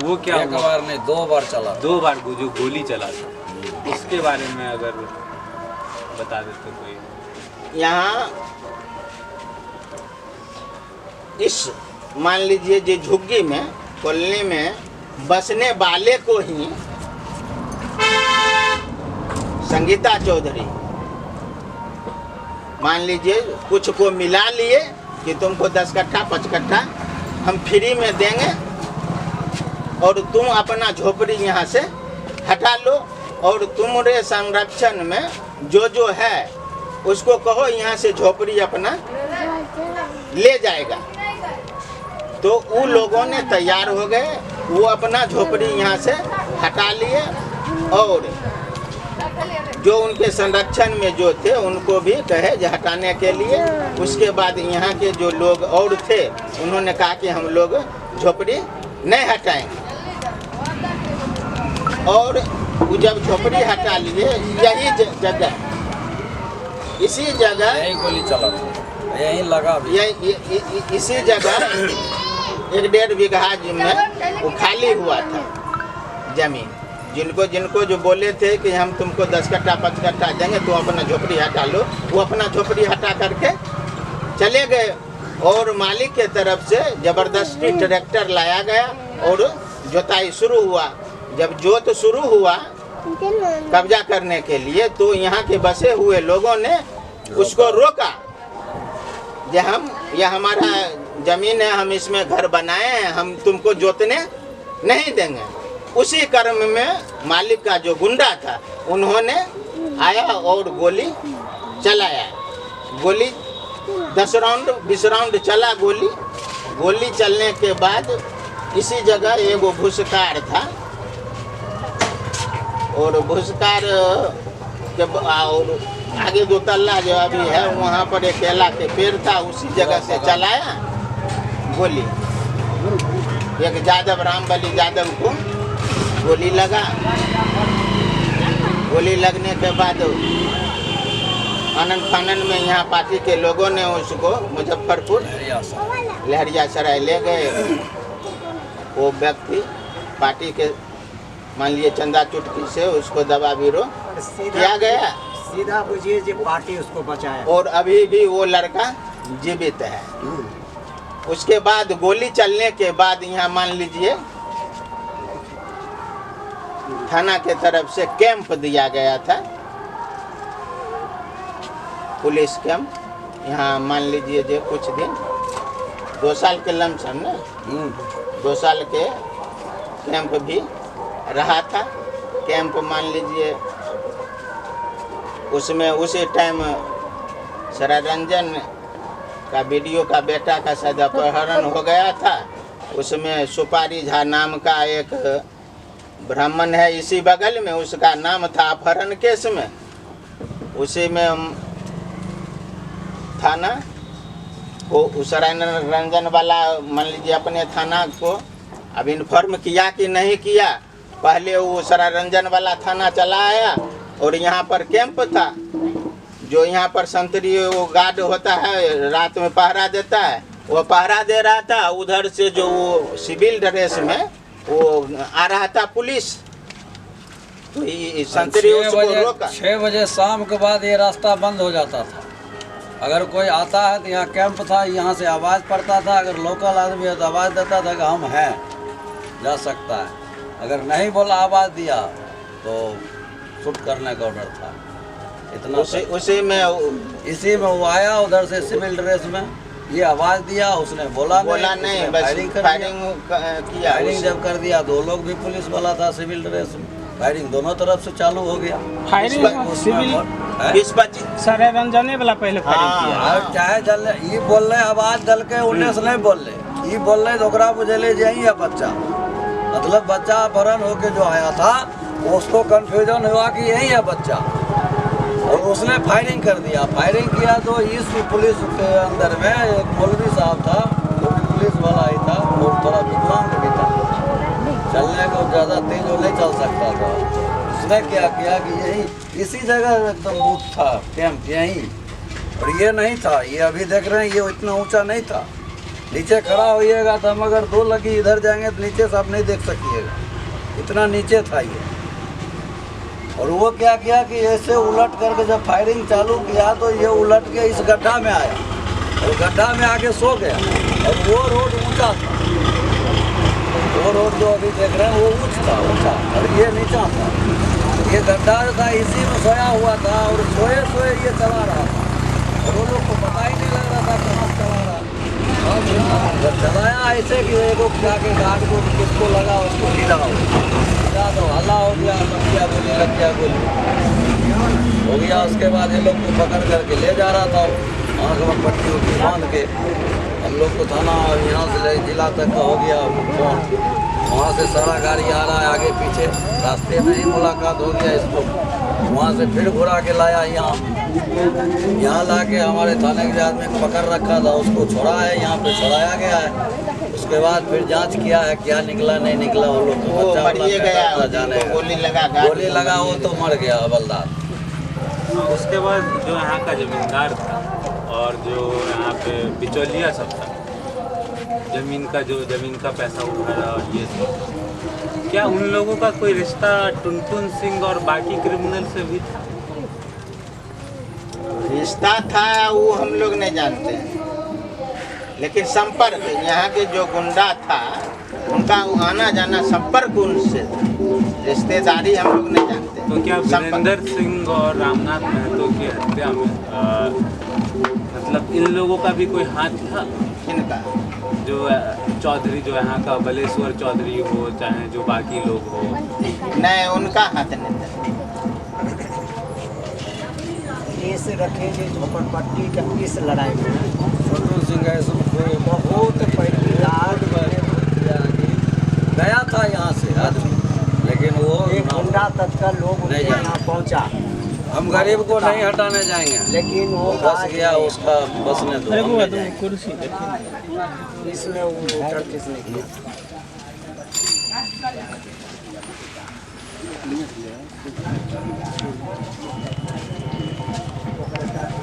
वो क्या एक बार नहीं 2 बार चला। 2 बार जो गोली चला था उसके बारे में अगर बता देते कोई। यहाँ इस मान लीजिए जो झुग्गी में कॉलोनी में बसने वाले को ही संगीता चौधरी मान लीजिए कुछ को मिला लिए कि तुमको 10 कट्ठा 5 कट्ठा हम फ्री में देंगे और तुम अपना झोपड़ी यहाँ से हटा लो और तुम्हारे संरक्षण में जो है उसको कहो यहाँ से झोपड़ी अपना ले जाएगा। तो उन लोगों ने तैयार हो गए, वो अपना झोपड़ी यहाँ से हटा लिए और जो उनके संरक्षण में जो थे उनको भी कहे जो हटाने के लिए। उसके बाद यहाँ के जो लोग और थे उन्होंने कहा कि हम लोग झोपड़ी नहीं हटाएंगे और वो जब झोपड़ी हटा लिए यही जगह इसी जगह यही गोली चला था, यही लगा भी। इसी जगह 1.5 बीघा में वो खाली हुआ था जमीन। जिनको जो बोले थे कि हम तुमको 10 कट्ठा 5 कट्ठा देंगे तो अपना झोपड़ी हटा लो, वो अपना झोपड़ी हटा करके चले गए और मालिक के तरफ से जबरदस्ती ट्रैक्टर लाया गया और जोताई शुरू हुआ। जब जोत शुरू हुआ कब्जा करने के लिए तो यहाँ के बसे हुए लोगों ने उसको रोका। यह हमारा जमीन है, हम इसमें घर बनाए हैं, हम तुमको जोतने नहीं देंगे। उसी क्रम में मालिक का जो गुंडा था उन्होंने आया और गोली चलाया। गोली 10 राउंड 20 राउंड चला गोली चलने के बाद इसी जगह एगो भूसकार था और भूसकार के और आगे 2 तल्ला जो अभी है वहाँ पर एक केला के पेड़ था, उसी जगह से चलाया गोली। एक यादव रामबली यादव को गोली लगा। गोली लगने के बाद आनंद फानन में यहाँ पार्टी के लोगों ने उसको मुजफ्फरपुर लहरियासराय ले गए। वो व्यक्ति पार्टी के मान लिए चंदा चुटकी से उसको दबा बीरो किया गया। सीधा बुझिए जो पार्टी उसको बचाया और अभी भी वो लड़का जीवित है। उसके बाद गोली चलने के बाद यहाँ मान लीजिए थाना के तरफ से कैंप दिया गया था, पुलिस कैंप। यहाँ मान लीजिए जो कुछ दिन 2 साल के लमसम ना 2 साल के कैंप भी रहा था। कैंप मान लीजिए उसमें उसी टाइम सररंजन का वीडियो का बेटा का शायद अपहरण हो गया था। उसमें सुपारी झा नाम का एक ब्राह्मण है इसी बगल में, उसका नाम था अपहरण केस में। उसी में थाना को सररंजन वाला मान लीजिए अपने थाना को अब इन्फॉर्म किया कि नहीं किया। पहले वो सररंजन वाला थाना चला आया और यहाँ पर कैंप था। जो यहाँ पर संतरी वो गार्ड होता है रात में पहरा देता है, वो पहरा दे रहा था। उधर से जो वो सिविल ड्रेस में वो आ रहा था पुलिस, तो संतरी उसको रोका। 6 बजे शाम के बाद ये रास्ता बंद हो जाता था। अगर कोई आता है तो यहाँ कैंप था, यहाँ से आवाज़ पड़ता था। अगर लोकल आदमी है तो आवाज़ देता था कि हम हैं, जा सकता है। अगर नहीं बोला आवाज़ दिया तो शूट करने का ऑर्डर था। इतना उसी में इसी में वो आया उधर से सिविल ड्रेस में, ये आवाज़ दिया, उसने बोला नहीं, फायरिंग किया। फायरिंग जब कर दिया 2 लोग भी पुलिस वाला था सिविल ड्रेस में, फायरिंग दोनों तरफ से चालू हो गया। फायरिंग सिविल 20-25 सररंजने वाला पहले फायरिंग किया। और चाहे जल ये बोल रहे आवाज़ दल के उन्हें से नहीं बोल रहे, ये बोल रहे धोकरा बुझेले जाइए बच्चा, मतलब बच्चा अपहरण होके जो आया था उसको कंफ्यूजन हुआ कि यही है बच्चा और उसने फायरिंग कर दिया। फायरिंग किया तो इस पुलिस के अंदर में एक मौलवी साहब था, वो भी पुलिस वाला ही था और थोड़ा विकलांग भी था, चलने को ज़्यादा तेज वो नहीं चल सकता था। उसने क्या किया कि यही इसी जगह एकदम बूथ था कैंप यहीं, और ये नहीं था, ये अभी देख रहे हैं ये इतना ऊंचा नहीं था, नीचे खड़ा होइएगा तो हम अगर 2 लगी इधर जाएंगे तो नीचे से आप नहीं देख सकिएगा, इतना नीचे था ये। और वो क्या किया कि ऐसे उलट करके जब फायरिंग चालू किया तो ये उलट के इस गड्ढा में आया और गड्ढा में आके सो गया। और वो रोड ऊंचा था, वो रोड जो अभी देख रहे हैं वो ऊंचा और ये नीचा था। ये गड्ढा जो था इसी में सोया हुआ था और सोए सोए ये चला रहा था और वो लोग को पता ही नहीं लग रहा था कहाँ से चला रहा। और चलाया ऐसे कि एगो जाके गार्ड को किसको लगा उसको गिरा तो हल्ला हो गया, लग गया गोली हो गया। उसके बाद ये लोग को पकड़ करके ले जा रहा था आँख में पट्टी उट्टी बांध के। हम लोग को थाना यहाँ से जिला तक का हो गया फोन, वहाँ से सारा गाड़ी आ रहा है आगे पीछे, रास्ते में ही मुलाकात हो गया इसको। वहाँ से फिर घुरा के लाया यहाँ ला के हमारे थाने के आदमी को पकड़ रखा था, उसको छोड़ा है, यहाँ पे छोड़ाया गया है। उसके बाद फिर जांच किया है, क्या निकला नहीं निकला वो लोग वो मरिए गया, जाने गोली लगा वो तो मर गया हवलदार। उसके बाद जो यहाँ का जमींदार था और जो यहाँ पे बिचौलिया सब था, जमीन का पैसा उठाया और ये सब, क्या उन लोगों का कोई रिश्ता टुनटुन सिंह और बाकी क्रिमिनल से भी था? रिश्ता था वो हम लोग नहीं जानते, लेकिन संपर्क यहाँ के जो गुंडा था उनका आना जाना संपर्क उनसे, रिश्तेदारी हम लोग नहीं जानते। तो क्या वीरेंद्र सिंह और रामनाथ महतो की हत्या में मतलब इन लोगों का भी कोई हाथ था? इनका जो चौधरी, जो यहाँ का बलेश्वर चौधरी हो, चाहे जो बाकी लोग हो? नहीं, उनका हाथ नहीं था। इस रखे जो झोपड़पट्टी का इस लड़ाई में टुनटुन सिंह ऐसे बहुत पहली रात गया था यहाँ से आदमी, लेकिन वो गुंडा तक का लोग नहीं जाना। यहाँ पहुँचा, हम गरीब को नहीं हटाने जाएंगे, लेकिन वो बस गया उसका बसने दो, हम नहीं जाएंगे। कुर्सी इसमें वो वोटर किसने किया?